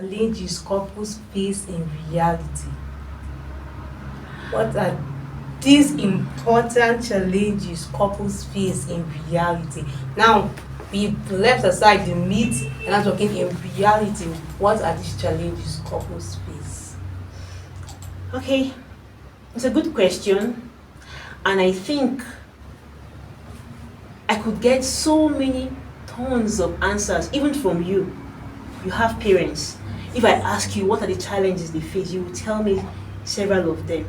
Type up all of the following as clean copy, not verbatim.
challenges couples face in reality? What are these important challenges couples face in reality? Now, we've left aside the myth and now talking in reality. What are these challenges couples face? Okay, it's a good question, and I think I could get so many tons of answers, even from you. You have parents. If I ask you what are the challenges they face, you will tell me several of them.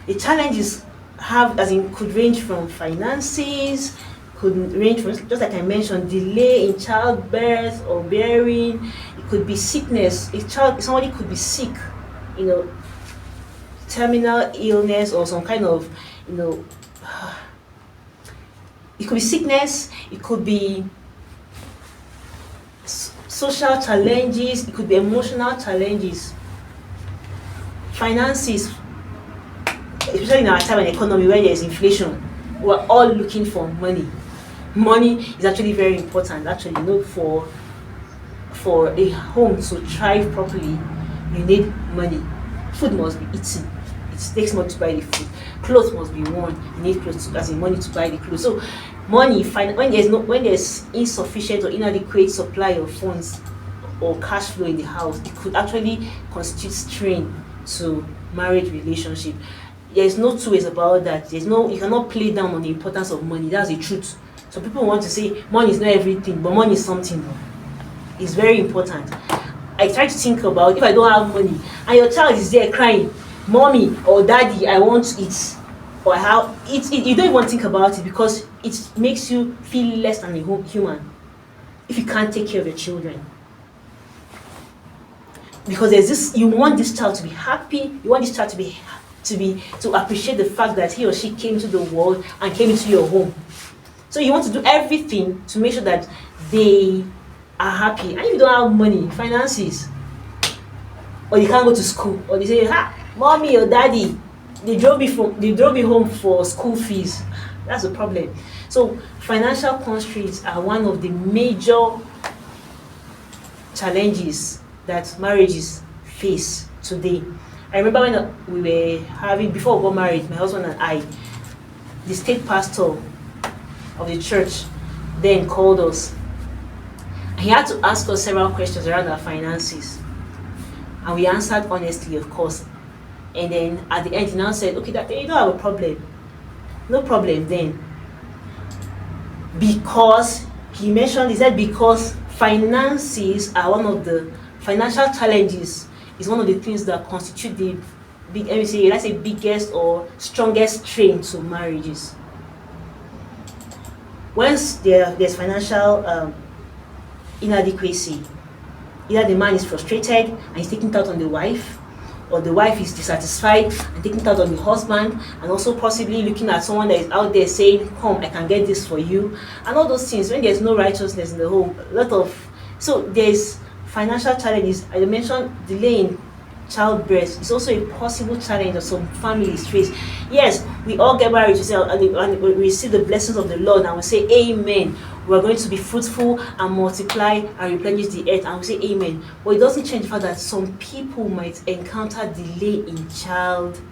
The challenges have, as in, could range from finances, could range from, just like I mentioned, delay in childbirth or bearing. It could be sickness. Somebody could be sick, you know, terminal illness or some kind of, you know, it could be sickness. It could be social challenges. It could be emotional challenges. Finances, especially in our time and economy where there is inflation, we're all looking for money. Money is actually very important. Actually, for a home to thrive properly, you need money. Food must be eaten. It takes money to buy the food. Clothes must be worn. You need clothes, as in money to buy the clothes. So, money. When there's insufficient or inadequate supply of funds or cash flow in the house, it could actually constitute strain to marriage relationship. There's no two ways about that. You cannot play down on the importance of money. That's the truth. So people want to say money is not everything, but money is something. It's very important. I try to think about if I don't have money and your child is there crying, mommy or daddy, I want to eat, or how it you don't even think about it because it makes you feel less than a human if you can't take care of your children. Because there's this, you want this child to be happy, you want this child to appreciate the fact that he or she came to the world and came into your home. So you want to do everything to make sure that they are happy. And if you don't have money, finances, or you can't go to school, or they say, mommy or daddy, they drove me home for school fees. That's a problem. So financial constraints are one of the major challenges that marriages face today. I remember when we were before we got married, my husband and I, the state pastor of the church then called us. He had to ask us several questions around our finances. And we answered honestly, of course. And then at the end, he now said, okay, that you don't have a problem. No problem then. Because he said because finances are one of the financial challenges is one of the things that constitute the biggest or strongest strain to marriages. Once there's financial inadequacy, either the man is frustrated and he's taking it out on the wife, or the wife is dissatisfied and taking it out on the husband, and also possibly looking at someone that is out there saying, come, I can get this for you, and all those things. When there's no righteousness in the home, so there's financial challenges. I mentioned delaying childbirth is also a possible challenge that some families face. Yes, we all get married to say, and we receive the blessings of the Lord, and we say, Amen. We're going to be fruitful and multiply and replenish the earth, and we say Amen. But it doesn't change the fact that some people might encounter delay in childbirth.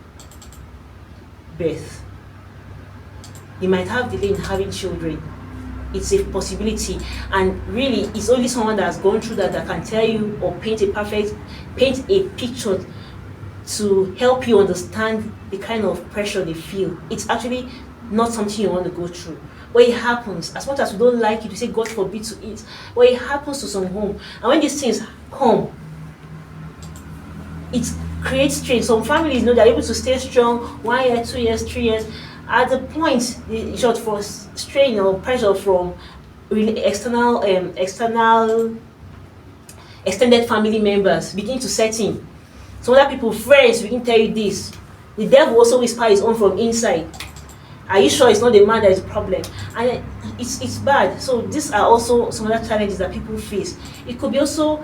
They might have delay in having children. It's a possibility, and really it's only someone that has gone through that can tell you or paint a picture to help you understand the kind of pressure they feel. It's actually not something you want to go through. But it happens. As much as we don't like it, we say God forbid to it, but it happens to some home. And when these things come, it creates strain. Some families know they're able to stay strong 1 year, 2 years, 3 years. At the point, the short for strain or pressure from really external extended family members begin to set in. Some other people, friends, begin to tell you this. The devil also whisper his own from inside. Are you sure it's not the man that is the problem? And it's bad. So these are also some other challenges that people face. It could be also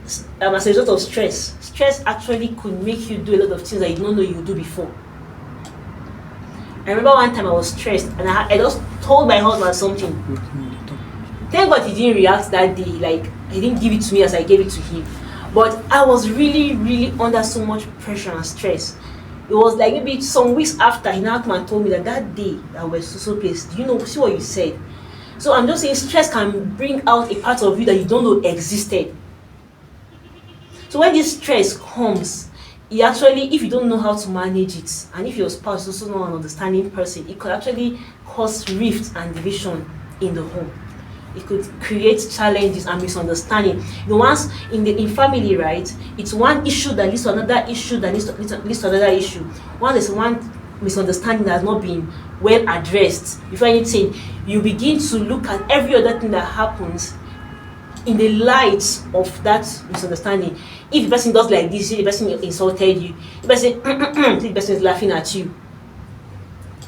as a result of stress. Stress actually could make you do a lot of things that you don't know you would do before. I remember one time I was stressed and I just told my husband something. Thank God he didn't react that day. Like, he didn't give it to me as I gave it to him. But I was really, really under so much pressure and stress. It was like maybe some weeks after he now came and told me that that day that we were so place, do you know, see what you said? So I'm just saying stress can bring out a part of you that you don't know existed. So when this stress comes, it actually, if you don't know how to manage it, and if your spouse is also not an understanding person, it could actually cause rift and division in the home. It could create challenges and misunderstanding. The ones in family, right? It's one issue that leads to another issue that leads to another issue. One is one misunderstanding that has not been well addressed. Before anything, you begin to look at every other thing that happens in the light of that misunderstanding. If the person does like this, the person insulted you, the person the person is laughing at you.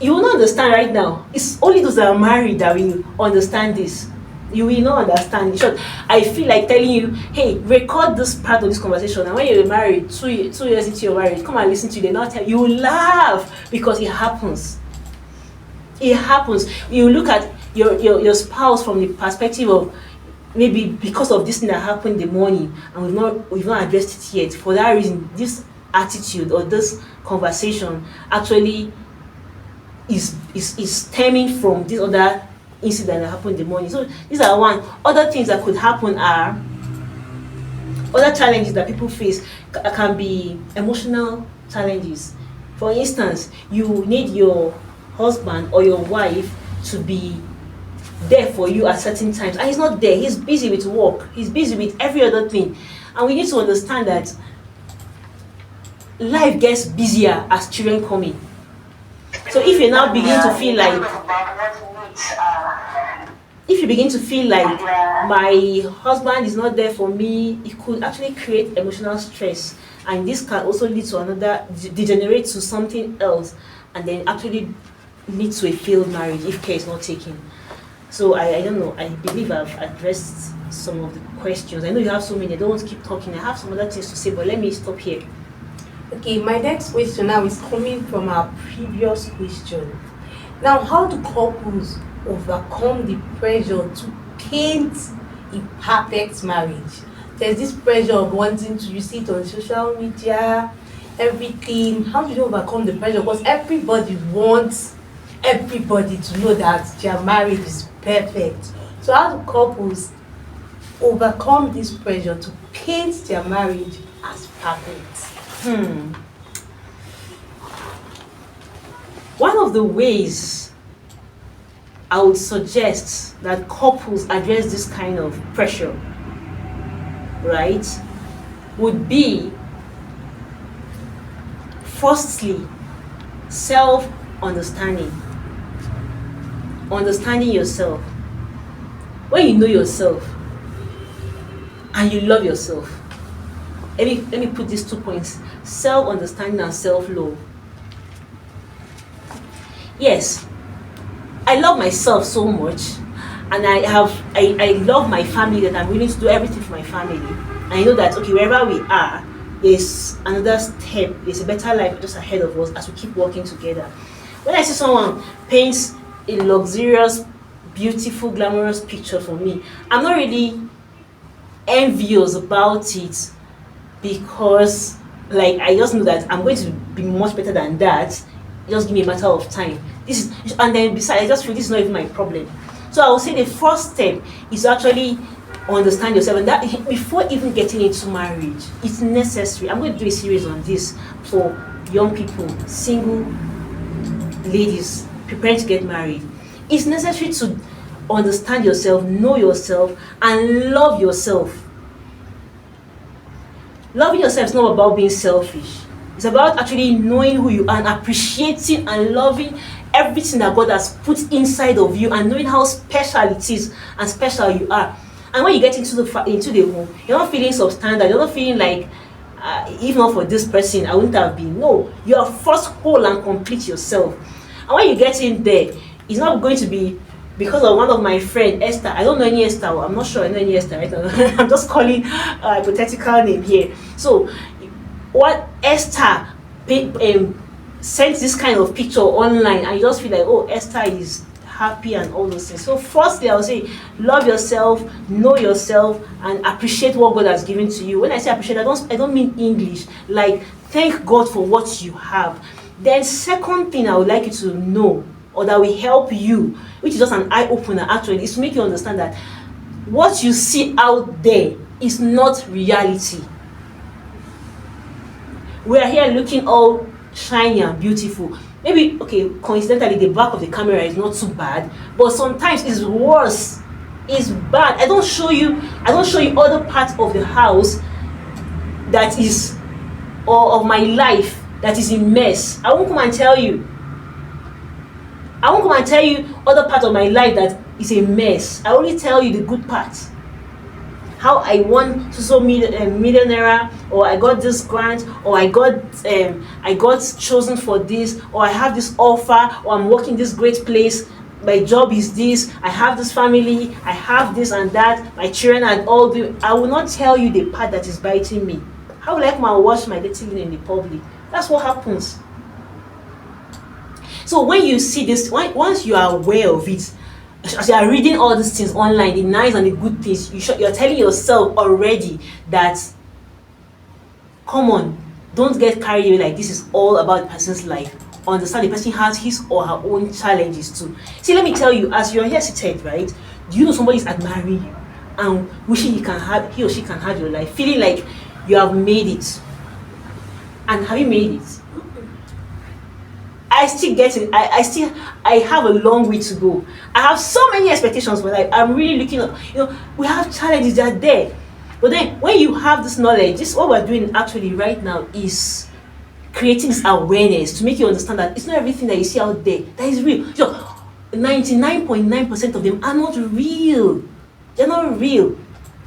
You will not understand right now. It's only those that are married that will understand this. You will not understand. In short, I feel like telling you, hey, record this part of this conversation, and when you're married, 2 years into your marriage, come and listen to it. They not tell you, will laugh because it happens. It happens. You look at your spouse from the perspective of maybe because of this thing that happened in the morning, and we've not addressed it yet. For that reason, this attitude or this conversation actually is stemming from this other incident that happened in the morning. So these are one. Other things that could happen are other challenges that people face can be emotional challenges. For instance, you need your husband or your wife to be there for you at certain times, and he's not there. He's busy with work. He's busy with every other thing, and we need to understand that life gets busier as children come in. So if you now begin to feel like my husband is not there for me, it could actually create emotional stress, and this can also lead to another degenerate to something else, and then actually lead to a failed marriage if care is not taken. So I don't know. I believe I've addressed some of the questions. I know you have so many. I don't want to keep talking. I have some other things to say, but let me stop here. Okay, my next question now is coming from our previous question. Now, how do couples overcome the pressure to paint a perfect marriage? There's this pressure of wanting to, you see it on social media, everything. How do you overcome the pressure? Because everybody wants everybody to know that their marriage is perfect. So how do couples overcome this pressure to paint their marriage as perfect? One of the ways I would suggest that couples address this kind of pressure, right, would be firstly self-understanding. Understanding yourself. When you know yourself and you love yourself, let me put these 2 points: self-understanding and self-love. Yes, I love myself so much, and I love my family, that I'm willing to do everything for my family. And I know that, okay, wherever we are, there's another step, there's a better life just ahead of us as we keep working together. When I see someone paints a luxurious, beautiful, glamorous picture for me, I'm not really envious about it, because like I just know that I'm going to be much better than that. Just give me a matter of time. And then besides, I just feel this is not even my problem. So I would say the first step is to actually understand yourself, and that before even getting into marriage, it's necessary. I'm going to do a series on this for young people, single ladies preparing to get married. It's necessary to understand yourself, know yourself, and love yourself. Loving yourself is not about being selfish. It's about actually knowing who you are and appreciating and loving everything that God has put inside of you, and knowing how special it is and special you are. And when you get into the home, you're not feeling substandard. You're not feeling like, if not for this person, I wouldn't have been. No, you are first whole and complete yourself. And when you get in there, it's not going to be because of one of my friend Esther. I don't know any Esther. I'm not sure I know any Esther right now. I'm just calling a hypothetical name here. So what Esther sent this kind of picture online, and you just feel like, oh, Esther happy and all those things. So firstly, I would say love yourself, know yourself, and appreciate what God has given to you. When I say appreciate, I don't mean English. Like, thank God for what you have. Then second thing I would like you to know, or that will help you, which is just an eye opener actually, is to make you understand that what you see out there is not reality. We are here looking all shiny and beautiful. Maybe, okay, coincidentally, the back of the camera is not too bad, but sometimes it's worse. It's bad. I don't show you other parts of the house that is, or of my life that is in mess. I won't come and tell you. I won't come and tell you other part of my life that is a mess. I only tell you the good parts. How I won so millionaire, or I got this grant, or I got chosen for this, or I have this offer, or I'm working this great place. My job is this. I have this family. I have this and that. My children and all the. I will not tell you the part that is biting me. How will I come and watch my little in the public? That's what happens. So when you see this, once you are aware of it, as you are reading all these things online, the nice and the good things, you're telling yourself already that, come on, don't get carried away like this is all about the person's life. Understand the person has his or her own challenges too. See, let me tell you, as you're here seated, right, do you know somebody is admiring you and wishing he or she can have your life, feeling like you have made it? And have you made it? I still get it. I have a long way to go. I have so many expectations for life. I'm really looking at, we have challenges that are there. But then when you have this knowledge, this what we're doing actually right now is creating this awareness to make you understand that it's not everything that you see out there that is real. 99.9% of them are not real. They're not real.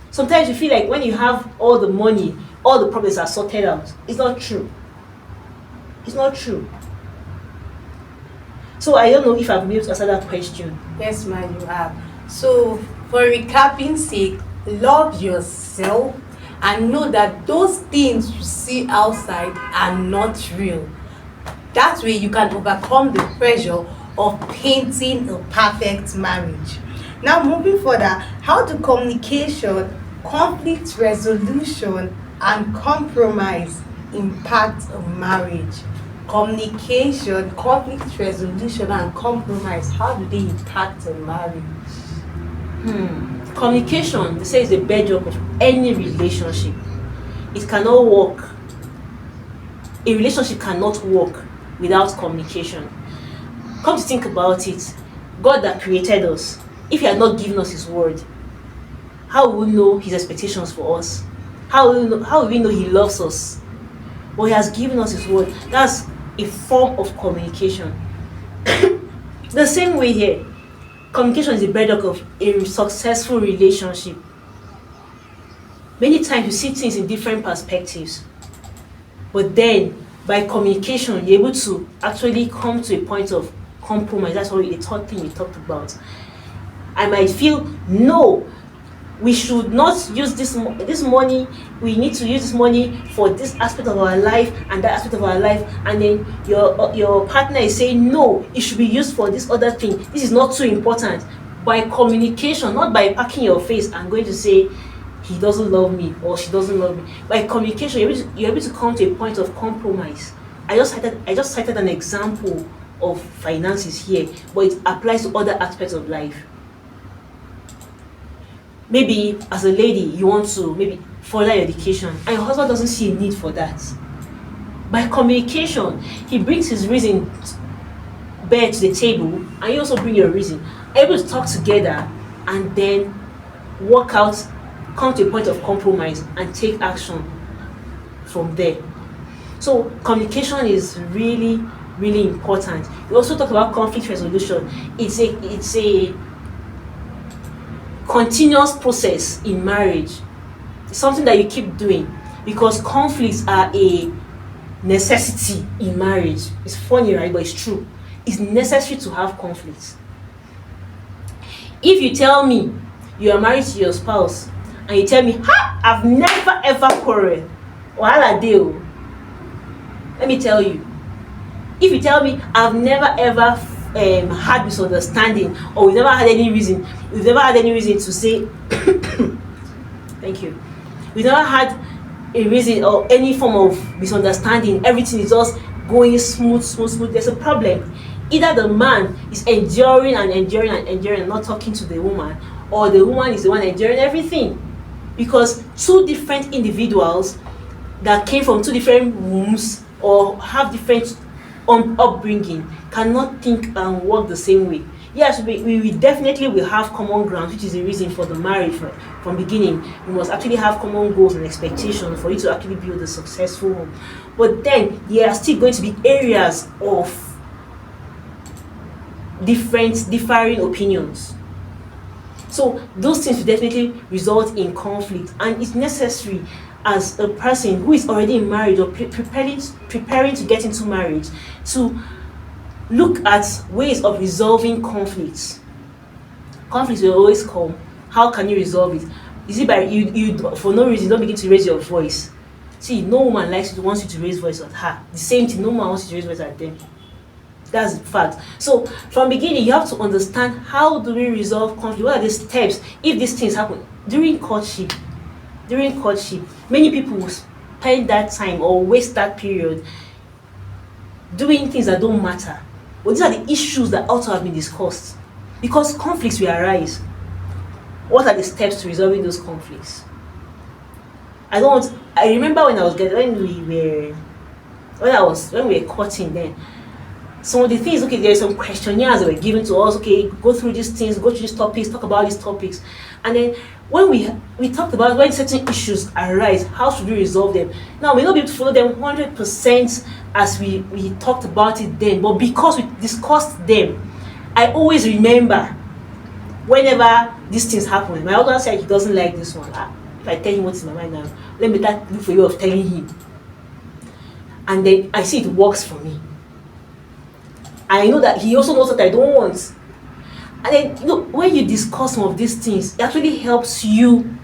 Sometimes you feel like when you have all the money, all the problems are sorted out. It's not true. It's not true. So I don't know if I've been able to answer that question. Yes, ma'am, you have. So, for recapping sake, love yourself and know that those things you see outside are not real. That way you can overcome the pressure of painting a perfect marriage. Now, moving further, how do communication, conflict resolution, and compromise impact a marriage? Communication, conflict resolution, and compromise, how do they impact a marriage? Communication, they say, is the bedrock of any relationship. It cannot work. A relationship cannot work without communication. Come to think about it, God that created us, if He had not given us His word, how will we know His expectations for us? How will we know He loves us? But He has given us His word. That's a form of communication. The same way here, communication is the bedrock of a successful relationship. Many times you see things in different perspectives, but then by communication you're able to actually come to a point of compromise. That's what the third thing we talked about. I might feel, no, we should not use this money. We need to use this money for this aspect of our life and that aspect of our life. And then your partner is saying, no, it should be used for this other thing. This is not too important. By communication, not by packing your face and going to say, he doesn't love me or she doesn't love me. By communication, you're able to come to a point of compromise. I just cited an example of finances here, but it applies to other aspects of life. Maybe as a lady, you want to maybe further your education and your husband doesn't see a need for that. By communication, he brings his reason bare to the table and you also bring your reason. Able to talk together and then work out, come to a point of compromise and take action from there. So communication is really, really important. We also talk about conflict resolution. It's a continuous process in marriage. It's something that you keep doing because conflicts are a necessity in marriage. It's funny, right? But it's true. It's necessary to have conflicts. If you tell me you are married to your spouse and you tell me, I've never ever quarreled, wahala dey o. Let me tell you, if you tell me I've never ever had misunderstanding, or we've never had any reason to say thank you. We never had a reason or any form of misunderstanding. Everything is just going smooth. There's a problem. Either the man is enduring and not talking to the woman, or the woman is the one enduring everything. Because two different individuals that came from two different wombs or have different upbringing cannot think and work the same way. Yes, we definitely will have common ground, which is the reason for the marriage from beginning. You must actually have common goals and expectations for you to actually build a successful home. But then there are still going to be areas of differing opinions. So those things will definitely result in conflict, and it's necessary as a person who is already in marriage or preparing to get into marriage to look at ways of resolving conflicts. Conflicts will always come. How can you resolve it? Is it by you for no reason don't begin to raise your voice? See, no woman wants you to raise voice at her. The same thing, no man wants you to raise voice at them. That's the fact. So from beginning, you have to understand, how do we resolve conflict? What are the steps if these things happen during courtship? Many people will spend that time or waste that period doing things that don't matter. But these are the issues that ought to have been discussed, because conflicts will arise. What are the steps to resolving those conflicts? I remember when we were courting then. Some of the things, okay, there are some questionnaires that were given to us, okay, go through these things, go through these topics, talk about these topics. And then when we talked about when certain issues arise, how should we resolve them? Now, we may not be able to follow them 100% as we talked about it then, but because we discussed them, I always remember whenever these things happen. My husband said he doesn't like this one. If I tell him what's in my mind now, let me look for you of telling him. And then I see it works for me. I know that he also knows what I don't want. And then, when you discuss some of these things, it actually helps you.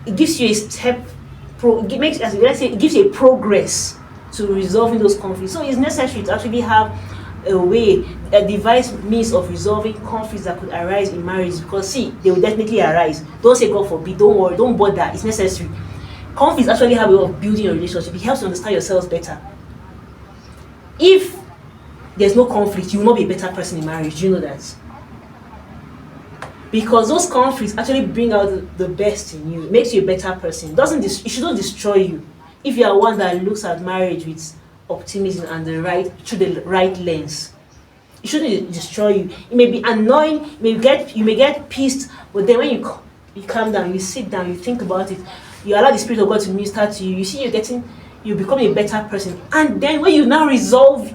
It gives you a step, it gives you a progress to resolving those conflicts. So it's necessary to actually have a device means of resolving conflicts that could arise in marriage, because see, they will definitely arise. Don't say God forbid, don't worry, don't bother, it's necessary. Conflicts actually have a way of building a relationship. It helps you understand yourselves better. If there's no conflict, you will not be a better person in marriage. Do you know that? Because those conflicts actually bring out the best in you. It makes you a better person. It shouldn't destroy you. If you are one that looks at marriage with optimism and through the right lens, it shouldn't destroy you. It may be annoying, you may get pissed, but then when you calm down, you sit down, you think about it, you allow the Spirit of God to minister to you, you see you become a better person. And then when you now resolve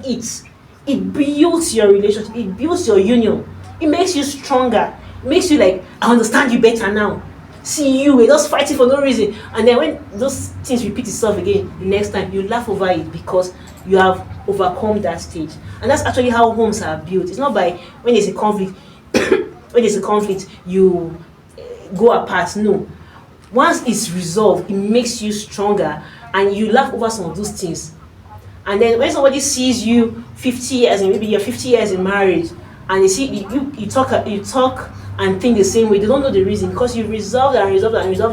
it builds your relationship, it builds your union, it makes you stronger, it makes you like, I understand you better now. See, you were just fighting for no reason, and then when those things repeat itself again, the next time you laugh over it because you have overcome that stage. And that's actually how homes are built. It's not by when there's a conflict you go apart. No, once it's resolved, it makes you stronger, and you laugh over some of those things. And then when somebody sees you 50 years, and maybe you're 50 years in marriage, and they see you talk and think the same way, they don't know the reason, because you've resolved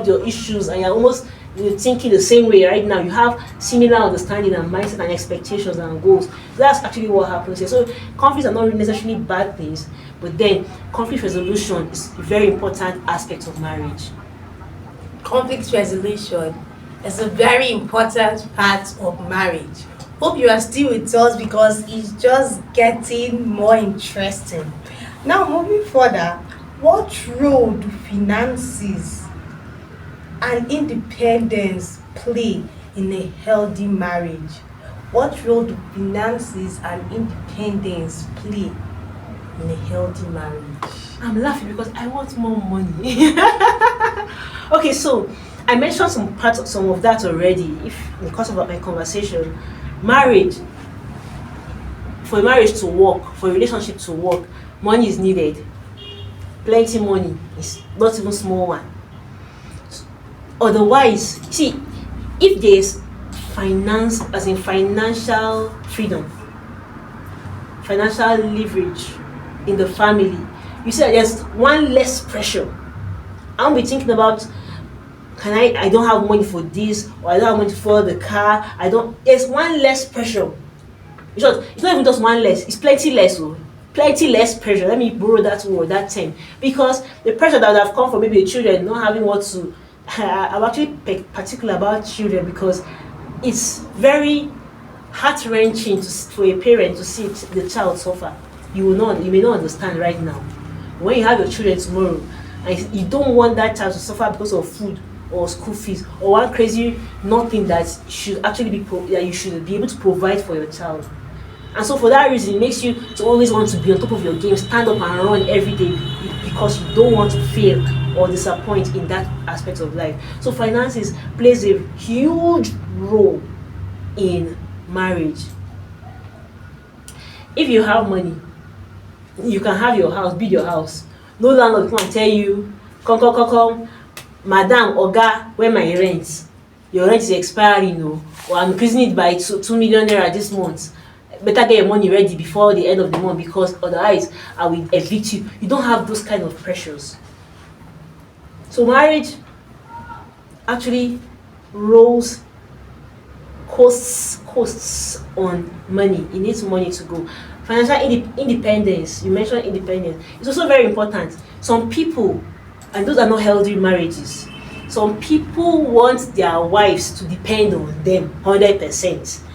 your issues, and you're thinking the same way right now. You have similar understanding and mindset and expectations and goals. That's actually what happens here. So conflicts are not necessarily bad things, but then conflict resolution is a very important aspect of marriage. Conflict resolution is a very important part of marriage. Hope you are still with us, because it's just getting more interesting. Now, moving further, what role do finances and independence play in a healthy marriage? What role do finances and independence play in a healthy marriage? I'm laughing because I want more money. Okay, so I mentioned some of that already. In the course of my conversation, for a marriage to work, for a relationship to work, money is needed. Plenty money, is not even small one. Otherwise, see, if there's finance, as in financial freedom, financial leverage in the family, you see that there's one less pressure. I won't be thinking about, can I don't have money for this, or I don't have money for the car. I don't There's one less pressure. In short, it's not even just one less, it's plenty less. Oh. Plenty less pressure. Let me borrow that word, that term. Because the pressure that would have come from maybe the children not having what to I'm actually particular about children because it's very heart wrenching for a parent to see the child suffer. You may not understand right now. When you have your children tomorrow and you don't want that child to suffer because of food or school fees or one crazy nothing that should actually that you should be able to provide for your child. And so for that reason, it makes you to always want to be on top of your game, stand up and run every day because you don't want to fail or disappoint in that aspect of life. So finances plays a huge role in marriage. If you have money, you can have your house, build your house. No landlord come and tell you, come, madam, oga, where my rent? Your rent is expiring, or I'm increasing it by 2 million naira this month. Better get your money ready before the end of the month because otherwise I will evict you. You don't have those kind of pressures. So marriage actually costs on money. It needs money to go. Financial independence, you mentioned independence. It's also very important. Some people, and those are not healthy marriages, some people want their wives to depend on them 100%.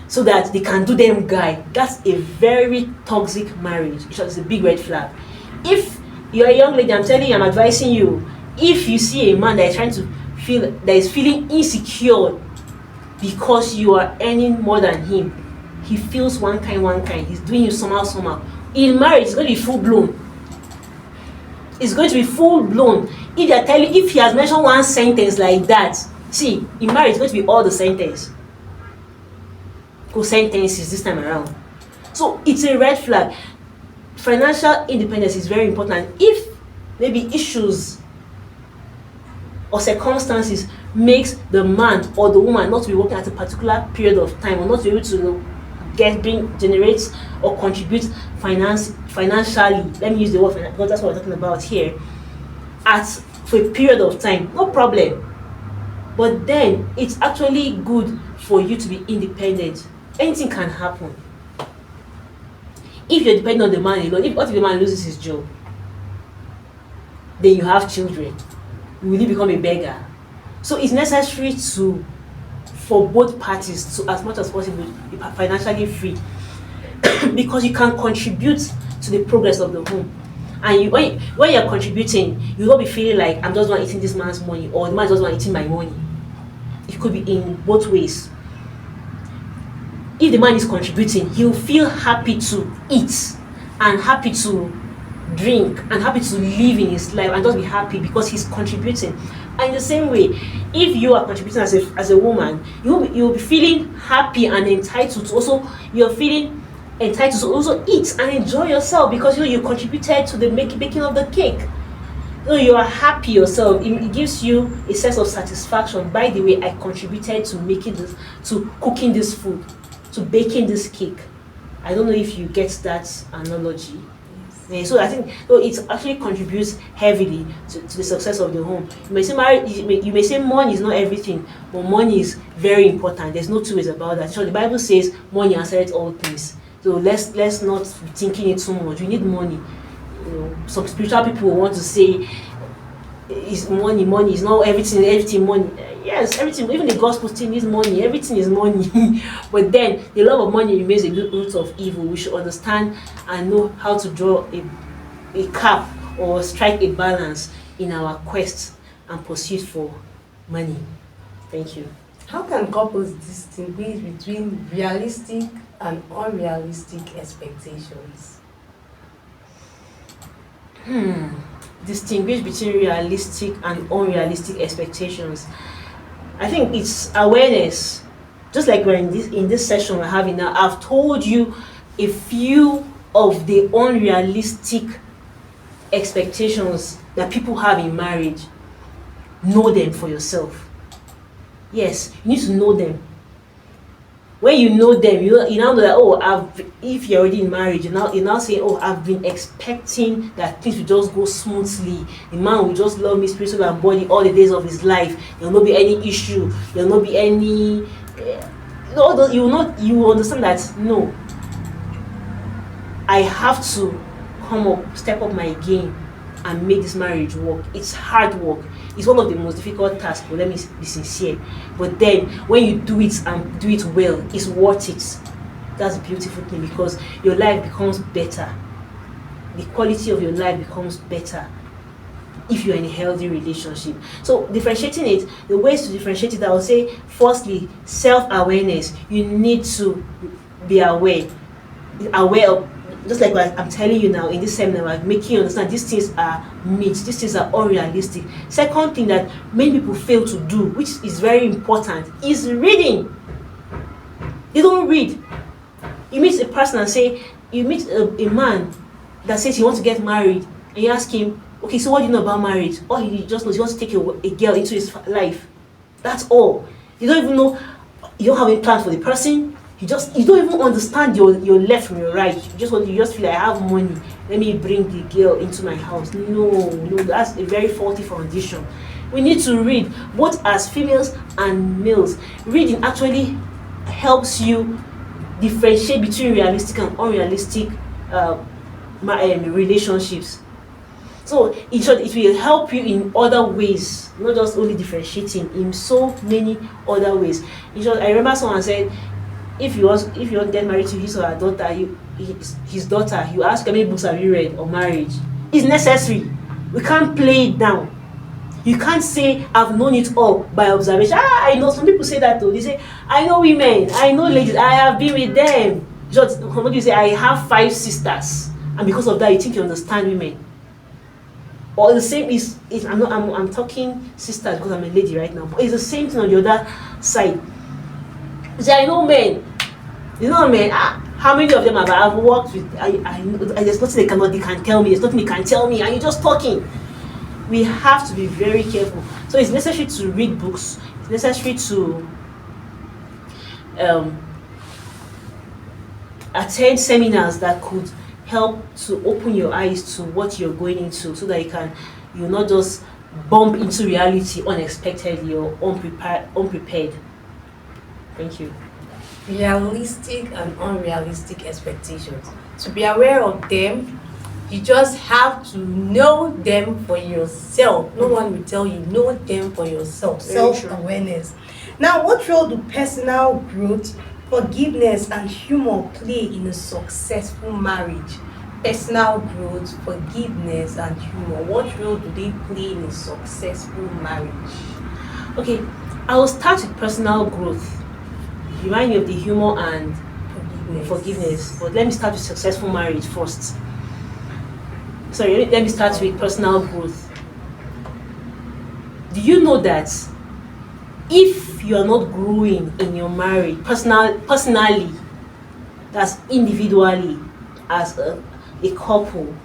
So that they can do them guy. That's a very toxic marriage. It's a big red flag. If you're a young lady, I'm telling you, I'm advising you, if you see a man that is feeling insecure because you are earning more than him, he feels one kind, he's doing you somehow. In marriage, it's going to be full blown. It's going to be full blown. If he has mentioned one sentence like that, see, in marriage, it's going to be all the sentence. Sentences this time around. So it's a red flag. Financial independence is very important. If maybe issues or circumstances makes the man or the woman not to be working at a particular period of time or not to be able to generate or contribute financially, let me use the word because that's what we're talking about here, for a period of time, no problem. But then it's actually good for you to be independent. Anything can happen. If you're depending on the man alone, what if the man loses his job? Then you have children. Will you become a beggar? So it's necessary for both parties to, as much as possible, be financially free because you can contribute to the progress of the home. And when you're contributing, you won't be feeling like I'm just one eating this man's money or the man just one eating my money. It could be in both ways. If the man is contributing, he'll feel happy to eat and happy to drink and happy to live in his life and just be happy because he's contributing. And in the same way, if you are contributing as a woman, you'll be feeling happy and entitled to also eat and enjoy yourself because you contributed to the baking of the cake. So you are happy yourself. It gives you a sense of satisfaction. By the way, I contributed to cooking this food, to baking this cake. I don't know if you get that analogy. Yes. So I think it actually contributes heavily to the success of the home. You may say money is not everything, but money is very important. There's no two ways about that. So the Bible says money answers all things. So let's not be thinking it too much. We need money. Some spiritual people want to say it's money is not everything money. Yes, everything, even the gospel still needs money, everything is money. But then the love of money remains a root of evil. We should understand and know how to draw a cap or strike a balance in our quest and pursuit for money. Thank you. How can couples distinguish between realistic and unrealistic expectations? Distinguish between realistic and unrealistic expectations. I think it's awareness. Just like we're in this session we're having now, I've told you a few of the unrealistic expectations that people have in marriage. Know them for yourself. Yes, you need to know them. when you know them, you now know that, oh, if you're already in marriage, you now say, oh, I've been expecting that things will just go smoothly. The man will just love me spirit, soul, and body all the days of his life. There will not be any issue. There will not be any. No, you will not. You will understand that no. I have to step up my game, and make this marriage work. It's hard work. It's one of the most difficult tasks, but let me be sincere. But then when you do it and do it well, it's worth it. That's a beautiful thing, because your life becomes better. The quality of your life becomes better if you're in a healthy relationship. So differentiating it, the ways to differentiate it, I would say, firstly, self-awareness. You need to be aware of, just like what I'm telling you now in this seminar, I'm making you understand these things are myths, these things are unrealistic. Second thing that many people fail to do, which is very important, is reading. They don't read. You meet a person and say, you meet a man that says he wants to get married, and you ask him, okay, so what do you know about marriage? All he just knows, he wants to take a girl into his life. That's all. You don't even know, you don't have any plans for the person. You don't even understand your left from your right. You just feel like, I have money, let me bring the girl into my house. No, that's a very faulty foundation. We need to read, both as females and males. Reading actually helps you differentiate between realistic and unrealistic relationships. So in short, it will help you in other ways, not just only differentiating, in so many other ways. In short, I remember someone said, if you want to get married to his or her daughter, his daughter, you ask how many books have you read on marriage. It's necessary. We can't play it down. You can't say, I've known it all by observation. I know some people say that though. They say, I know women, I know ladies, I have been with them. Just somebody say, I have 5 sisters, and because of that, you think you understand women. Or the same is I'm talking sisters because I'm a lady right now, but it's the same thing on the other side. You say, I know men. You know men. How many of them have I worked with? There's nothing they can tell me. There's nothing they can tell me, and you're just talking. We have to be very careful. So it's necessary to read books. It's necessary to attend seminars that could help to open your eyes to what you're going into, so that you'll not just bump into reality unexpectedly or unprepared. Thank you. Realistic and unrealistic expectations. To be aware of them, you just have to know them for yourself. No one will tell you. Know them for yourself. Self-awareness. Now, what role do personal growth, forgiveness, and humor play in a successful marriage? Personal growth, forgiveness, and humor. What role do they play in a successful marriage? Okay, I will start with personal growth. Remind me of the humor and forgiveness. But let me start with successful marriage first. Sorry, let me start with personal growth. Do you know that if you are not growing in your marriage, personally, that's individually, as a couple,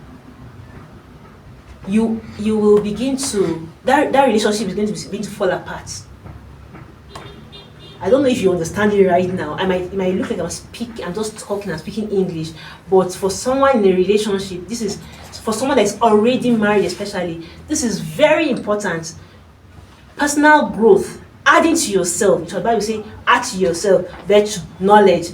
you will begin to, that relationship is going to begin to fall apart. I don't know if you understand it right now. It might look like I'm just talking and speaking English, but for someone in a relationship, this is, for someone that's already married especially, this is very important. Personal growth, adding to yourself, which the Bible say, add to yourself virtue, knowledge,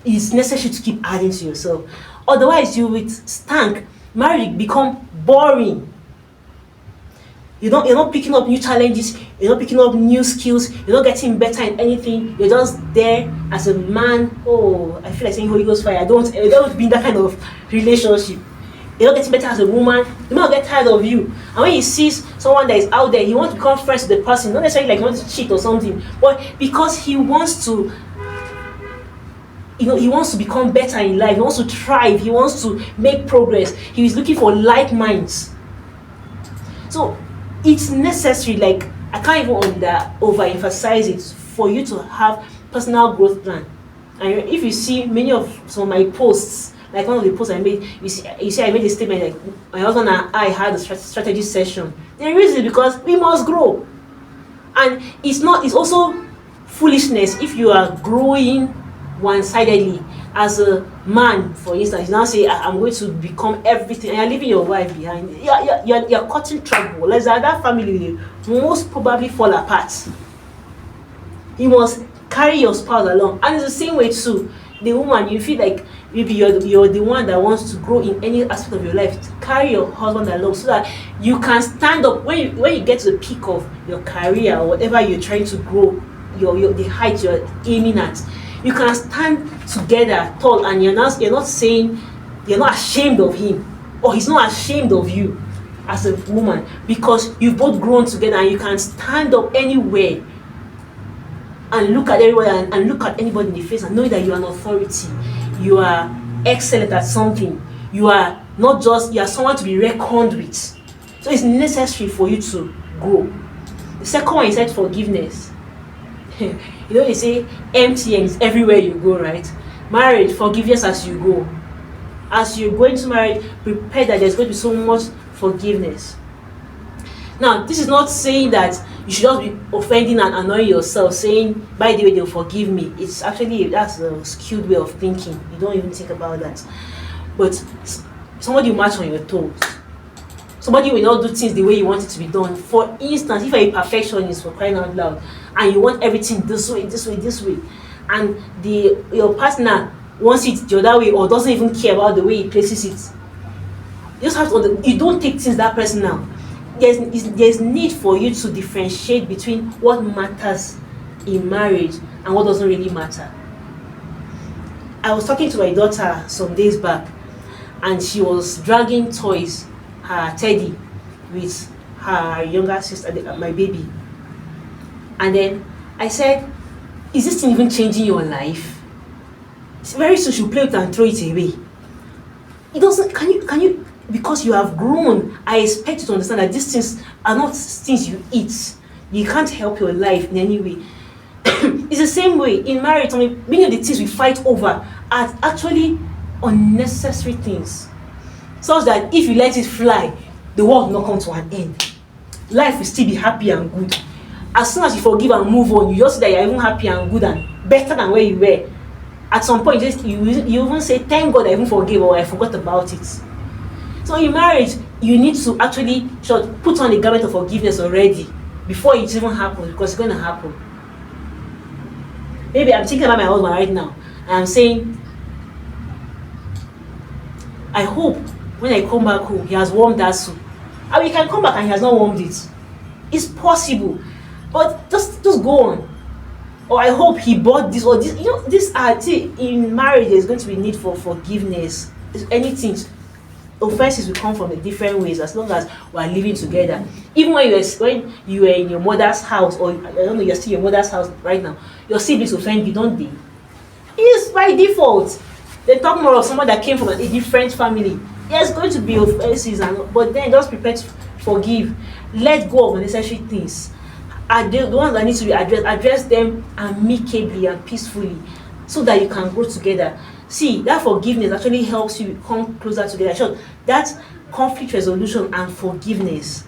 is necessary to keep adding to yourself. Otherwise, you will stank. Marriage become boring. You're not picking up new challenges, you're not picking up new skills, you're not getting better in anything, you're just there as a man. Oh, I feel like saying Holy Ghost fire. I don't be in that kind of relationship. You're not getting better as a woman, the man will get tired of you. And when he sees someone that is out there, he wants to become friends with the person, not necessarily like he wants to cheat or something, but because he wants to, he wants to become better in life, he wants to thrive, he wants to make progress, he is looking for like minds. So it's necessary, like, I can't even overemphasize it, for you to have personal growth plan. And if you see some of my posts, like one of the posts I made, you see I made a statement like, my husband and I had a strategy session. The reason is because we must grow. And it's also foolishness if you are growing one-sidedly. As a man, for instance, you now say, I'm going to become everything," and you're leaving your wife behind. You're causing trouble. Like that family will most probably fall apart. You must carry your spouse along. And it's the same way too. The woman, you feel like maybe you're the one that wants to grow in any aspect of your life. To carry your husband along so that you can stand up when you get to the peak of your career or whatever you're trying to grow, the height you're aiming at. You can stand together tall, and you're not saying, you're not ashamed of him, or he's not ashamed of you as a woman, because you've both grown together and you can stand up anywhere and look at everyone and look at anybody in the face and know that you are an authority. You are excellent at something. You are not just, you are someone to be reckoned with. So it's necessary for you to grow. The second one is said forgiveness. You know, they say MTN is everywhere you go, right? Marriage, forgiveness as you go. As you're going to marriage, prepare that there's going to be so much forgiveness. Now, this is not saying that you should just be offending and annoying yourself, saying, "By the way, they'll forgive me." It's actually, that's a skewed way of thinking. You don't even think about that. But somebody will march on your toes. Somebody will not do things the way you want it to be done. For instance, if you're a perfectionist, for crying out loud, and you want everything this way, and your partner wants it the other way or doesn't even care about the way he places it, you just have to, you don't take things that personal. There's need for you to differentiate between what matters in marriage and what doesn't really matter. I was talking to my daughter some days back, and she was dragging toys, her teddy, with her younger sister, my baby. And then I said, "Is this thing even changing your life?" It's very soon she'll play with it and throw it away. It doesn't, can you, because you have grown, I expect you to understand that these things are not things you eat. You can't help your life in any way. It's the same way in marriage. I mean, many of the things we fight over are actually unnecessary things. Such that if you let it fly, the world will not come to an end. Life will still be happy and good. As soon as you forgive and move on, you just see that you're even happy and good and better than where you were. At some point, you even say, "Thank God I even forgave," or "I forgot about it." So in marriage, you need to actually put on the garment of forgiveness already before it even happens, because it's going to happen. Maybe I'm thinking about my husband right now, and I'm saying, "I hope when I come back home, he has warmed that soup." And we can come back and he has not warmed it. It's possible, but just go on. Or, "I hope he bought this or this." You know, in marriage, there's going to be need for forgiveness. Anything, offenses will come from the different ways as long as we are living together. Even when you were in your mother's house, or I don't know, you're still in your mother's house right now, your siblings offend you, don't they? It's by default. They talk more of someone that came from a different family. There's going to be offenses, but then just prepare to forgive. Let go of unnecessary things. And the ones that need to be address them amicably and peacefully, so that you can grow together. See, that forgiveness actually helps you come closer together. So that conflict resolution and forgiveness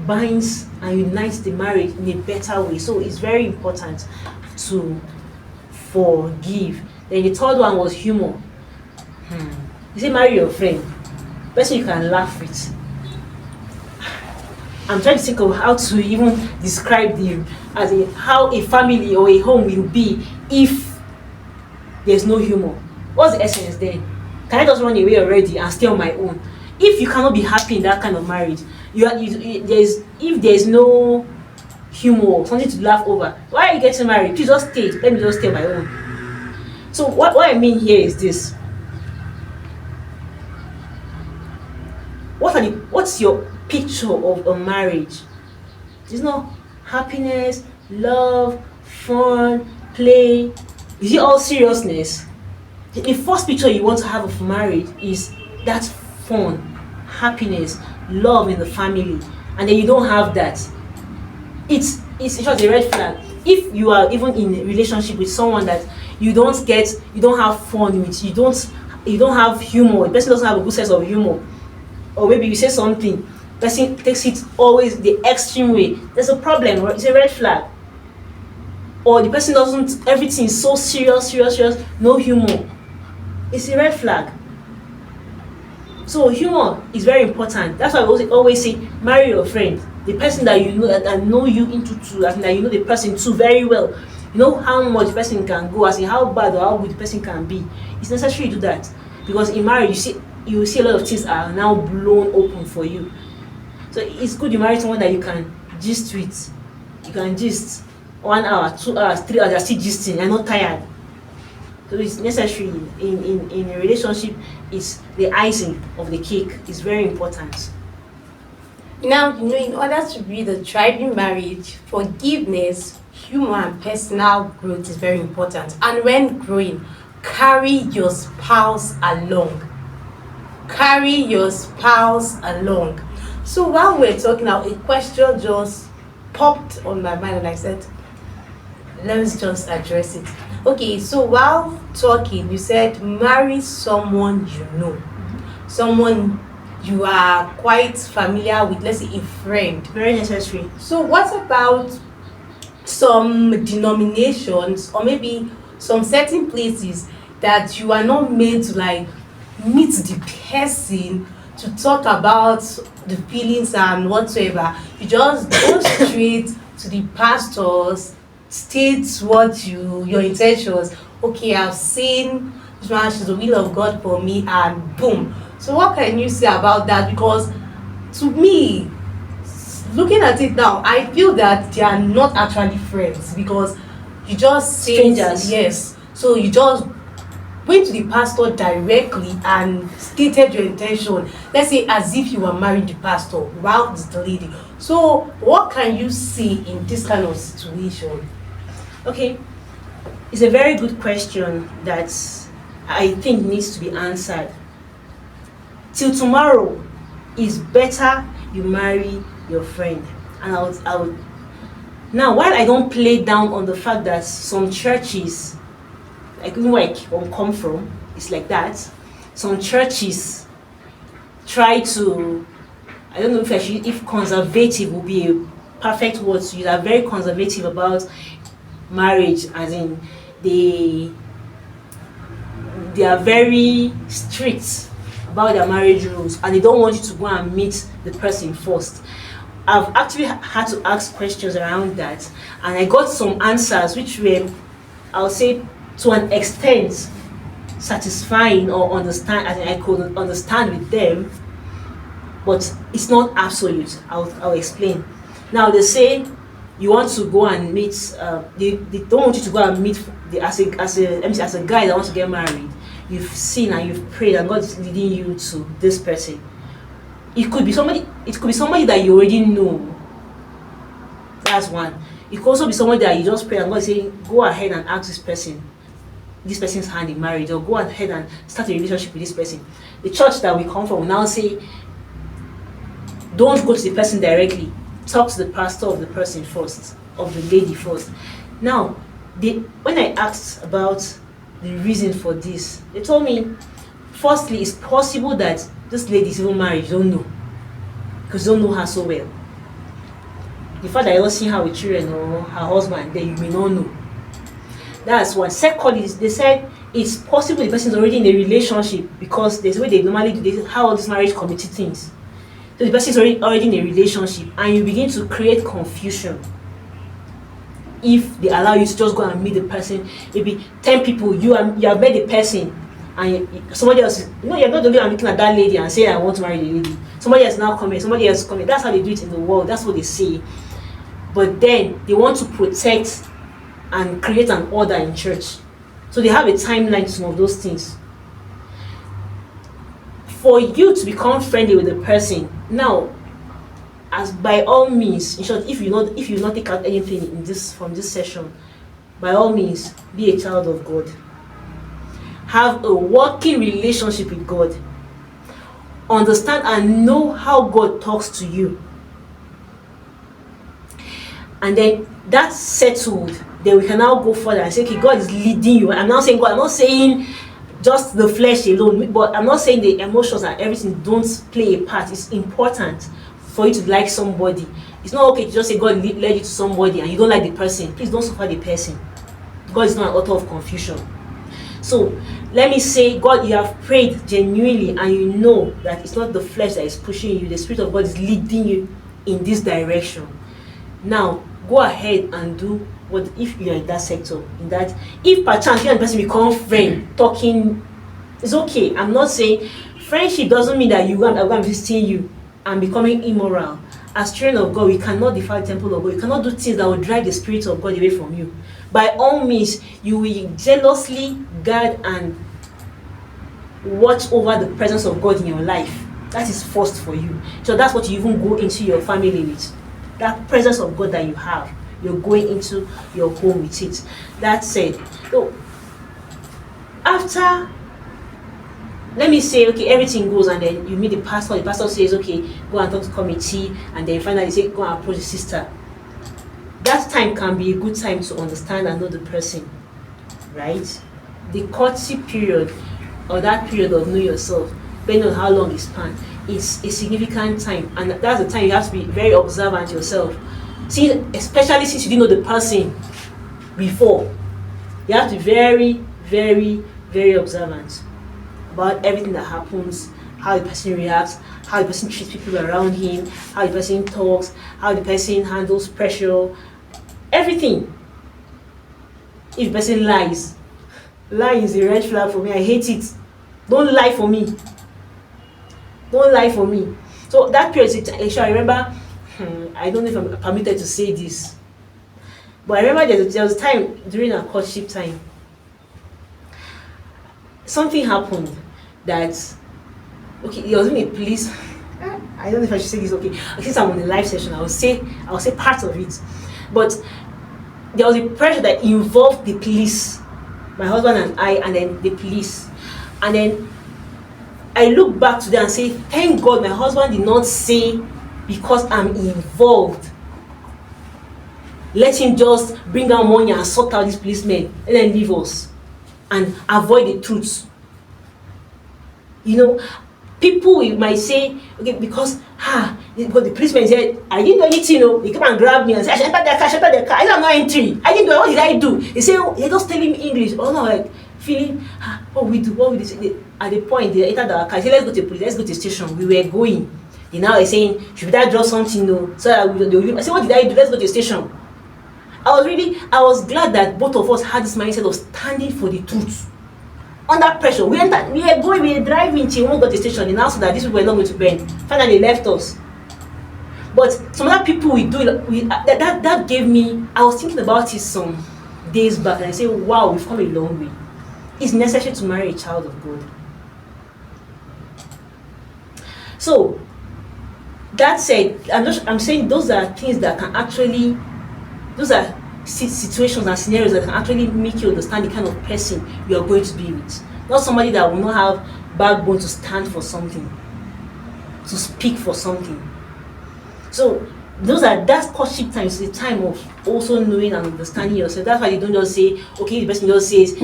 binds and unites the marriage in a better way. So it's very important to forgive. Then the third one was humor. You say marry your friend, person you can laugh with. I'm trying to think of how to even describe how a family or a home will be if there's no humor. What's the essence then? Can I just run away already and stay on my own? If you cannot be happy in that kind of marriage, if there's no humor, something to laugh over, why are you getting married? Please just stay. Let me just stay on my own. So what I mean here is this. What's your picture of a marriage? There's no happiness, love, fun, play. Is it all seriousness? The first picture you want to have of marriage is that fun, happiness, love in the family, and then you don't have that. It's just a red flag. If you are even in a relationship with someone that you don't have fun with, you don't have humor, the person doesn't have a good sense of humor, or maybe you say something, person takes it always the extreme way, there's a problem, right? It's a red flag. or the person doesn't, everything is so serious, serious, serious, no humor, it's a red flag. So humor is very important. That's why I always say marry your friend, the person that you know, that know you into two, as in that you know the person too very well. You know how much the person can go, as in how bad or how good the person can be. It's necessary to do that, because in marriage you will see a lot of things are now blown open for you. So it's good you marry someone that you can gist with. You can gist 1 hour, 2 hours, 3 hours, you're still gisting, you're not tired. So it's necessary in a relationship. It's the icing of the cake. It's very important. Now, in order to build a thriving marriage, forgiveness, humor, and personal growth is very important. And when growing, carry your spouse along. Carry your spouse along. So while we're talking now, a question just popped on my mind, and I said, let's just address it. Okay, so while talking, you said marry someone you know, someone you are quite familiar with, let's say a friend. Very necessary. So what about some denominations or maybe some certain places that you are not made to like meet the person to talk about the feelings and whatsoever? You just go straight to the pastors, state what your intentions. Okay, I've seen this man, she's the will of God for me, and boom. So what can you say about that? Because to me, looking at it now, I feel that they are not actually friends, because you just say Strangers. yes. So you just went to the pastor directly and stated your intention, let's say as if you were married the pastor while it's the lady. So what can you say in this kind of situation? Okay, it's a very good question that I think needs to be answered. Till tomorrow, it's better you marry your friend. And I would now, while I don't play down on the fact that some churches, like even where I come from, it's like that. Some churches try to, I don't know if conservative will be a perfect word to use. Are very conservative about marriage, as in they are very strict about their marriage rules, and they don't want you to go and meet the person first. I've actually had to ask questions around that, and I got some answers which were, I'll say, to an extent satisfying or understand, as in I could understand with them, but it's not absolute. I'll explain. Now they say you want to go and meet, they don't want you to go and meet as a guy that wants to get married. You've seen and you've prayed and God is leading you to this person. It could be somebody that you already know. That's one. It could also be somebody that you just pray and God is saying, go ahead and ask this person's hand in marriage, or go ahead and start a relationship with this person. The church that we come from will now say, don't go to the person directly. Talk to the pastor of the person first, of the lady first. Now, when I asked about the reason for this, they told me, firstly, it's possible that this lady is even married, you don't know, because you don't know her so well. The fact that you're not seeing her with children or her husband, then you may not know. That's one. Secondly, they said it's possible the person is already in a relationship, because there's a way they normally do how all these marriage committee things. So the person is already in a relationship, and you begin to create confusion if they allow you to just go and meet the person. Maybe 10 people, you have met the person, and somebody else, you're not the only one looking at that lady and saying, I want to marry the lady. Somebody else now coming, somebody else coming. That's how they do it in the world. That's what they say. But then they want to protect and create an order in church. So they have a timeline to some of those things. For you to become friendly with the person, now, as by all means, in short, if you not take out anything from this session, by all means, be a child of God. Have a working relationship with God. Understand and know how God talks to you. And then that's settled. Then we can now go further and say, okay, God is leading you. I'm not saying God, I'm not saying just the flesh alone, but I'm not saying the emotions and everything don't play a part. It's important for you to like somebody. It's not okay to just say God led you to somebody and you don't like the person. Please don't suffer the person. God is not an author of confusion. So let me say, God, you have prayed genuinely and you know that it's not the flesh that is pushing you. The Spirit of God is leading you in this direction. Now, go ahead and do what, if you are in that sector, in that, if perchance you and the person become friend, talking, it's okay. I'm not saying friendship doesn't mean that I'm going to visiting you and becoming immoral. As children of God, we cannot defile the temple of God. You cannot do things that will drive the Spirit of God away from you. By all means, you will jealously guard and watch over the presence of God in your life. That is first for you. So that's what you even go into your family with. That presence of God that you have, you're going into your home with it. That said, so after, let me say, okay, everything goes, and then you meet the pastor says, okay, go and talk to committee, and then finally say, go and approach the sister. That time can be a good time to understand and know the person, right? The courtship period, or that period of know yourself, depending on how long it spans, is a significant time, and that's the time you have to be very observant yourself. See, especially since you didn't know the person before, you have to be very, very, very observant about everything that happens, how the person reacts, how the person treats people around him, how the person talks, how the person handles pressure, everything. If the person lies, lying is a red flag for me. I hate it. Don't lie for me. Don't lie for me. So that period, I remember, I don't know if I'm permitted to say this, but I remember there was a time during our courtship time, something happened that, okay, there was even a police, I don't know if I should say this, okay, since I'm on the live session, I'll say part of it, but there was a pressure that involved the police, my husband and I, and then the police, and then I look back to them and say, thank God my husband did not say, because I'm involved, let him just bring out money and sort out these policemen and then leave us and avoid the truth. You know, people might say, okay, because the policeman said, I didn't do anything, they come and grab me and say, I should enter the car. I said, I'm not entering. I didn't do it. What did I do? They say, you're just telling me English. Oh no, like feeling, what we do? At the point they entered our car, they said, let's go to the police, let's go to the station. We were going. They now are saying, should I draw something? So that I said, what did I do? Let's go to the station. I was glad that both of us had this mindset of standing for the truth. Under pressure, we were driving till we won't go to the station, and also that these people were not going to bend. Finally, they left us. But some other people that gave me, I was thinking about it some days back, and I say, wow, we've come a long way. It's necessary to marry a child of God. So, that said, I'm saying those are things that can actually, those are situations and scenarios that can actually make you understand the kind of person you are going to be with. Not somebody that will not have backbone to stand for something, to speak for something. So that's courtship time. It's the time of also knowing and understanding yourself. That's why you don't just say, okay, the person just says,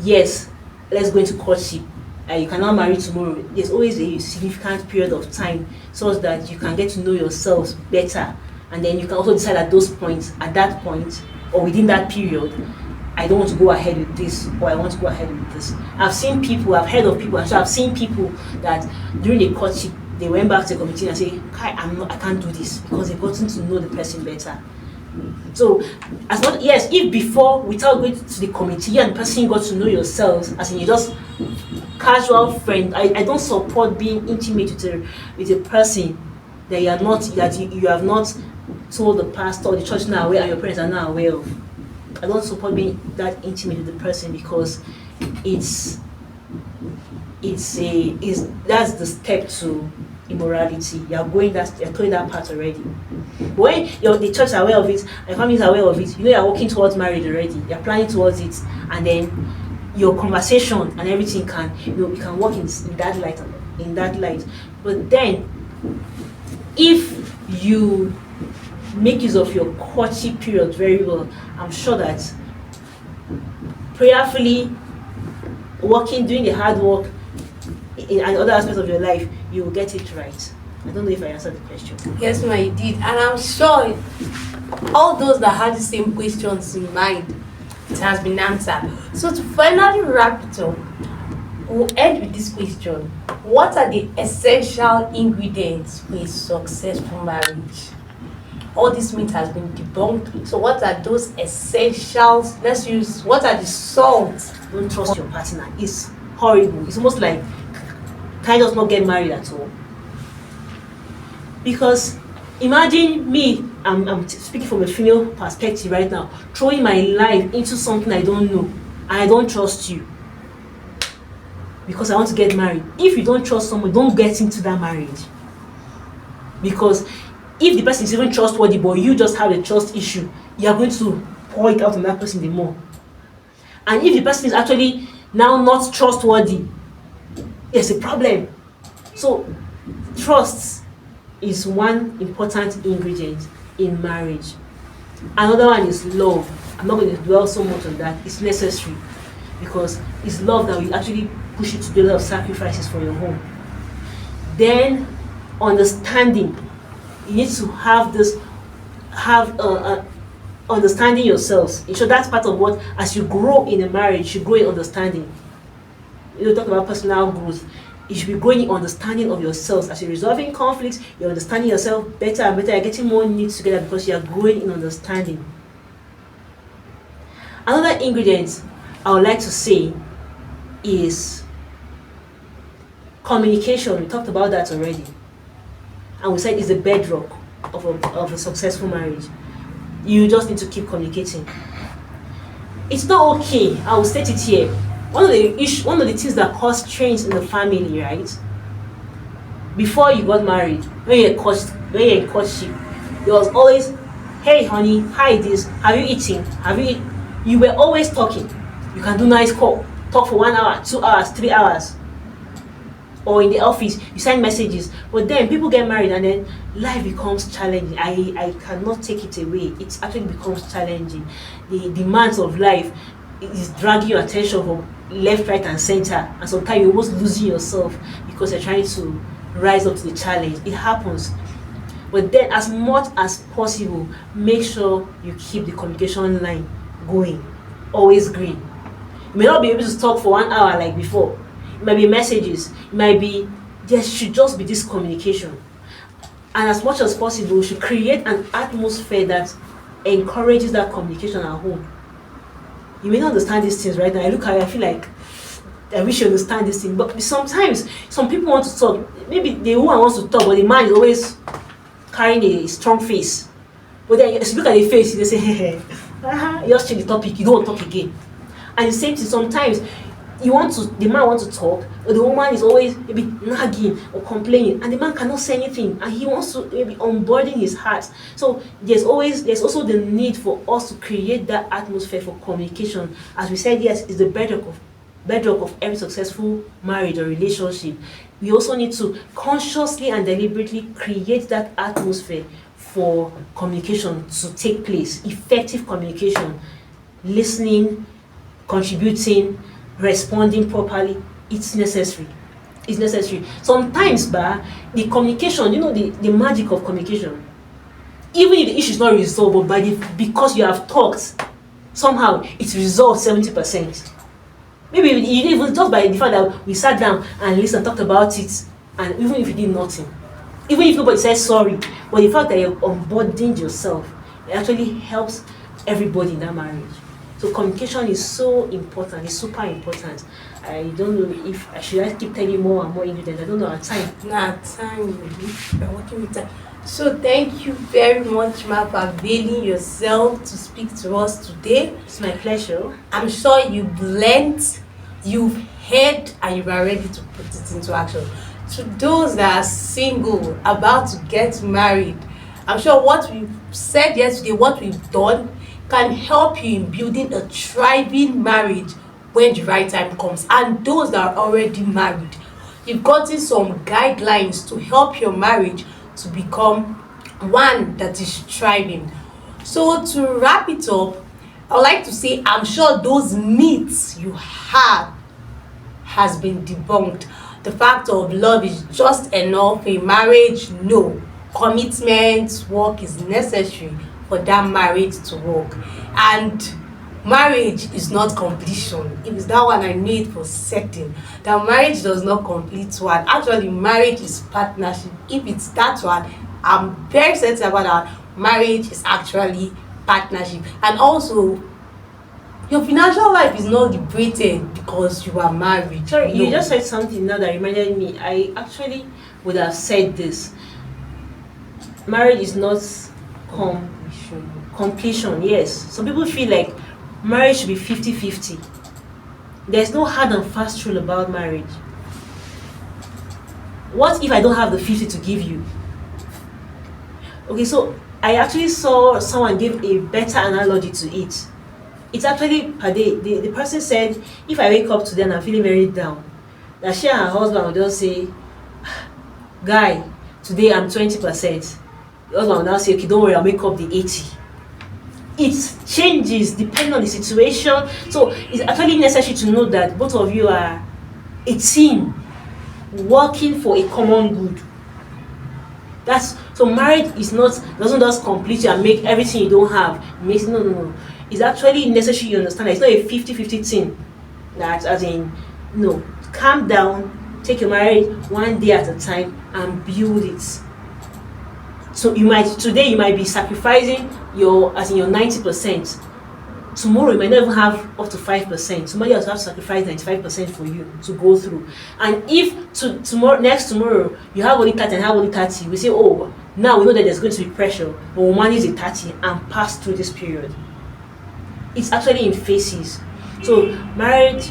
yes, let's go into courtship. You cannot marry tomorrow. There's always a significant period of time so that you can get to know yourselves better. And then you can also decide at that point, or within that period, I don't want to go ahead with this, or I want to go ahead with this. I've heard of people, and so I've seen people that during the courtship, they went back to the committee and say, I can't do this, because they've gotten to know the person better. So, if before, without going to the committee, you and the person got to know yourselves, as in you just casual friend, I don't support being intimate with a person that you have not told the pastor or the church now aware and your parents are not aware of. I don't support being that intimate with the person, because that's the step to immorality. You're going that part already. But when the church are aware of it, and family is aware of it, you're working towards marriage already. You're planning towards it, and then your conversation and everything can you can work in that light. But then, if you make use of your courtship period very well, I'm sure that prayerfully doing the hard work in other aspects of your life, you will get it right. I don't know if I answered the question. Yes, ma, you did. And I'm sure all those that had the same questions in mind, it has been answered. So to finally wrap it up, we'll end with this question. What are the essential ingredients for a successful marriage? All this myth has been debunked. So what are those essentials? What are the salts? Don't trust your partner. It's horrible. It's almost like, can I just not get married at all? Because imagine me, I'm speaking from a female perspective right now, throwing my life into something I don't know and I don't trust you because I want to get married. If you don't trust someone, don't get into that marriage. Because if the person is even trustworthy but you just have a trust issue, you are going to pour it out on that person the more. And if the person is actually now not trustworthy, there's a problem. So trust is one important ingredient in marriage. Another one is love. I'm not going to dwell so much on that. It's necessary because it's love that will actually push you to do a lot of sacrifices for your home. Then understanding. You need to have understanding yourselves. So that's part of what, as you grow in a marriage, you grow in understanding. You talk about personal growth. You should be growing in understanding of yourselves. As you're resolving conflicts, you're understanding yourself better and better. You're getting more needs together because you are growing in understanding. Another ingredient I would like to say is communication. We talked about that already. And we said it's the bedrock of a successful marriage. You just need to keep communicating. It's not okay, I will state it here. One of the things that cause strains in the family, right? Before you got married, when you're in courtship, there was always, hey honey, hi this, have you eaten? You were always talking. You can do nice call, talk for 1 hour, 2 hours, 3 hours. Or in the office, you send messages. But then people get married and then life becomes challenging. I cannot take it away. It actually becomes challenging. The demands of life is dragging your attention from left, right, and center. And sometimes you're almost losing yourself because you're trying to rise up to the challenge. It happens. But then as much as possible, make sure you keep the communication line going. Always green. You may not be able to talk for 1 hour like before. It might be messages, there should just be this communication. And as much as possible, we should create an atmosphere that encourages that communication at home. You may not understand these things right now. I look at it, I feel like I wish you understand this thing. But sometimes, some people want to talk. Maybe the woman wants to talk, but the man is always carrying a strong face. But then you look at the face, they say, hey, you just change the topic, you don't want to talk again. And the same thing, sometimes, the man wants to talk, but the woman is always maybe nagging or complaining, and the man cannot say anything, and he wants to maybe unburden his heart. So there's also the need for us to create that atmosphere for communication. As we said, yes, it's the bedrock of every successful marriage or relationship. We also need to consciously and deliberately create that atmosphere for communication to take place. Effective communication, listening, contributing, responding properly. It's necessary. Sometimes the communication, the magic of communication, even if the issue is not resolved, but because you have talked, somehow it's resolved 70%. Maybe even just by the fact that we sat down and listened, talked about it, and even if you did nothing, even if nobody says sorry, but the fact that you've unburdened yourself, it actually helps everybody in that marriage. So communication is so important. It's super important. I don't know if I should keep telling you more and more ingredients. I don't know our time. We're working with time. So thank you very much, ma, for availing yourself to speak to us today. It's my pleasure. I'm sure you've learned, you've heard, and you are ready to put it into action. To those that are single, about to get married, I'm sure what we've said yesterday, what we've done, can help you in building a thriving marriage when the right time comes. And those that are already married, you've gotten some guidelines to help your marriage to become one that is thriving. So to wrap it up, I'd like to say I'm sure those myths you had has been debunked. the fact of love is just enough for a marriage. No, commitment, work is necessary for that marriage to work. And marriage is not completion. If it's that one, I know it for certain that marriage does not complete one. Actually, marriage is partnership. If it's that one, I'm very certain about that. Marriage is actually partnership. And also, your financial life is not liberated because you are married. Sorry, No. you just said something now that reminded me. I actually would have said this. Marriage is not completion. Yes. Some people feel like marriage should be 50-50. There's no hard and fast rule about marriage. What if I don't have the 50 to give you? Okay, so I actually saw someone give a better analogy to it. It's actually per day. The person said, if I wake up today and I'm feeling very down, that she and her husband will just say, guy, today I'm 20%. The husband will now say, okay, don't worry, I'll make up the 80. It changes depending on the situation. So it's actually necessary to know that both of you are a team working for a common good. That's so marriage is not doesn't just complete you and make everything you don't have. Makes no. It's actually necessary you understand that it's not a 50-50 thing. That as in no, calm down, take your marriage one day at a time and build it. So today you might be sacrificing your 90%. Tomorrow you might not even have up to 5%. Somebody else have to sacrifice 95% for you to go through. And if next tomorrow you have only 30 and have only 30, we say, oh, now we know that there's going to be pressure, but we'll manage the 30 and pass through this period. It's actually in phases. So marriage,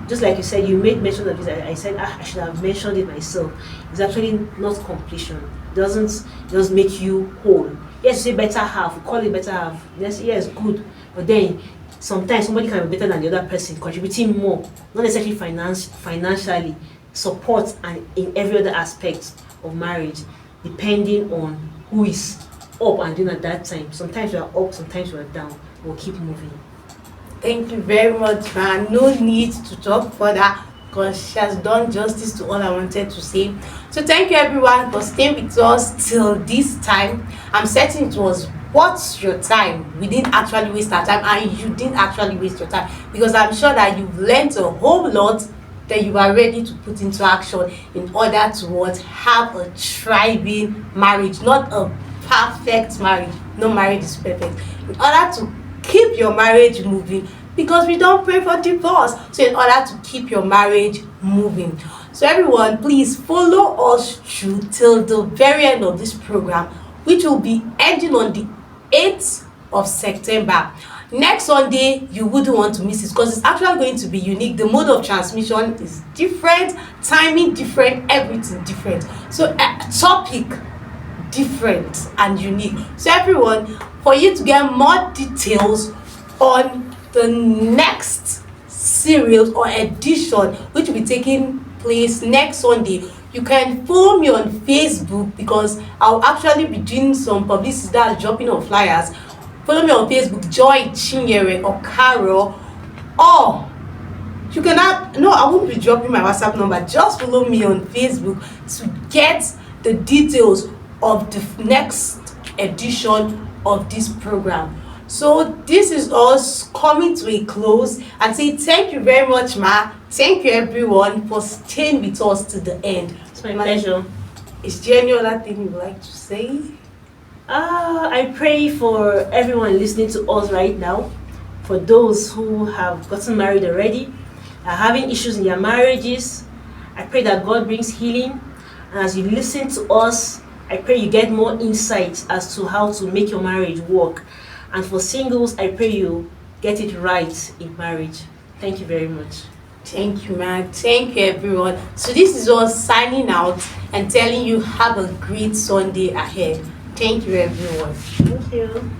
just like you said, you made mention of this. I said I should have mentioned it myself. It's actually not completion. It doesn't just make you whole. Yes, you say better half. We call it better half. Yes, good. But then sometimes somebody can be better than the other person, contributing more, not necessarily financially, support and in every other aspect of marriage, depending on who is up and down at that time. Sometimes we are up, sometimes we are down. We'll keep moving. Thank you very much, man. No need to talk further because she has done justice to all I wanted to say. So thank you everyone for staying with us till this time. I'm certain it was worth your time. We didn't actually waste our time and you didn't actually waste your time because I'm sure that you've learned a whole lot that you are ready to put into action in order to have a thriving marriage, not a perfect marriage. No marriage is perfect. In order to keep your marriage moving, because we don't pray for divorce, so in order to keep your marriage moving. So everyone, please follow us through till the very end of this program, which will be ending on the 8th of September. Next Sunday, you wouldn't want to miss it because it's actually going to be unique. The mode of transmission is different, timing different, everything different. So a topic different and unique. So everyone, for you to get more details on the next series or edition which will be taking place next Sunday, you can follow me on Facebook because I'll actually be doing some publicity, that's dropping of flyers. Follow me on Facebook, Joy Chinyere or Carol, or you can I won't be dropping my WhatsApp number. Just follow me on Facebook to get the details of the next edition of this program. So this is us coming to a close and say thank you very much, Ma. Thank you everyone for staying with us to the end. It's my pleasure. Is there any other thing you would like to say? I pray for everyone listening to us right now, for those who have gotten married already, are having issues in their marriages. I pray that God brings healing, and as you listen to us, I pray you get more insight as to how to make your marriage work. And for singles, I pray you get it right in marriage. Thank you very much. Thank you, man. Thank you, everyone. So this is us signing out and telling you have a great Sunday ahead. Thank you, everyone. Thank you.